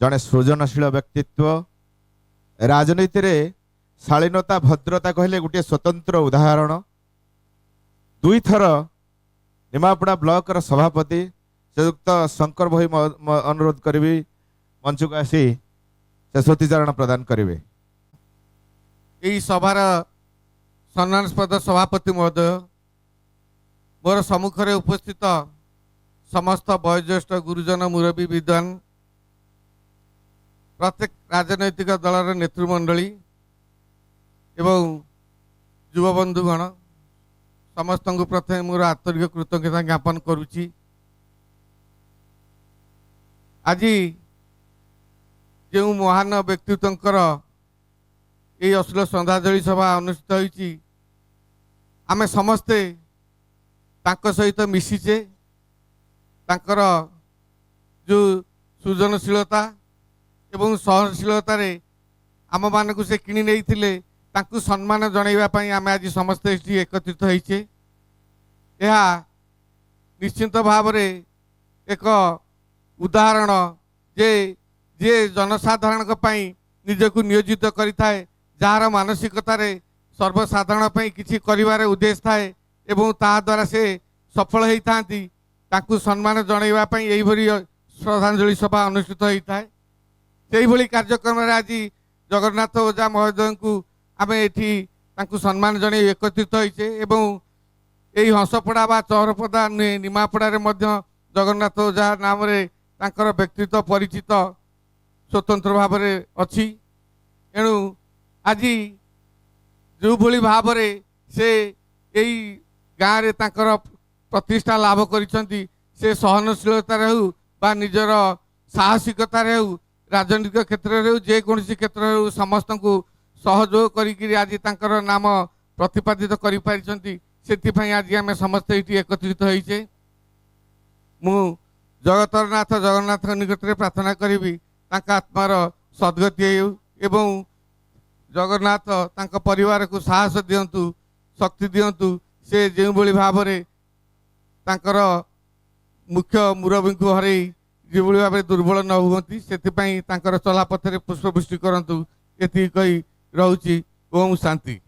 जड़े सृजनशील व्यक्तित्व राजनीति रे शालीनता भद्रता कहले गोटे स्वतंत्र उदाहरण। दुई थर निमापड़ा ब्लॉक र सभापति श्रीयुक्त शंकर भाई अनुरोध करी मंच को आसी शेषोत्तीचरण प्रदान करेंगे। यही सभार सम्मानस्पद सभापति महोदय, मोर सम्मुखें उपस्थित समस्त वयोज्येष्ठ गुरुजन मुरबी विद्वान, प्रत्येक राजनैतिक दलर नेतृमंडली एवं युवबंधुगण समस्त को प्रथम मोर आंतरिक कृतज्ञता ज्ञापन करुच्ची। आज जो महान व्यक्तित्व ये अश्लील श्रद्धांजलि सभा अनुष्ठित होती, आमे समस्ते तांको सहित मिशिचे, तांकर जो सृजनशीलता एवं सहनशीलता रे आम मानक से किणी नहीं थिले, तांको सम्मान जणाइबा पई आमे आज समस्ते एठी एकत्रित होइछे। यह निश्चित भाव रे एक उदाहरण जे जे जनसाधारण पई निजको नियोजित करिथाए, जार मानसिकता रे सर्वसाधारण पई किछि करिवारे उद्देश्य थाए एवं ता द्वारा से सफल होइथांती, ताकू सम्मान जणाइबा पई एही भरी श्रद्धांजलि सभा अनुष्ठित होइथाए। सेही भली कार्यक्रम रे आज जगन्नाथ ओझा महोदय को आमे एठी ताकू सम्मान जणाइ एकत्रित होइछे एवं एही हंसपड़ा बा चहरपदा निमापड़ा रे मध्य जगन्नाथ ओझा नाम रे तांकर व्यक्तित्व परिचित स्वतंत्र भाव में अच्छी। एणु आज जो भली भाव में से यही गाँव में तांकर प्रतिष्ठा लाभ करिसेंती, से सहनशीलता हो बा निजर साहसिकता हो, राजनीतिक क्षेत्र में हो, जेकोसी क्षेत्र में हो, समस्त को सहयोग करी आज तांकर नाम प्रतिपादित करि पारिसेंती। सेतिपई आज आमे समस्त एठी एकत्रित होइछे। मु जगतरनाथ जगन्नाथ निकट में प्रार्थना करी तांका आत्मार सद्गति एवं जगन्नाथ तांका परिवार को साहस दियंतु, शक्ति दियंतु, से जो भली भाव में तांकर मुख्य मुरबी को हरई जो भली भाव दुर्बल न हुअंती, सेतिपई तांकर चला पथरे पुष्पवृष्टि करंतु। एति कही रहउची। ओम शांति।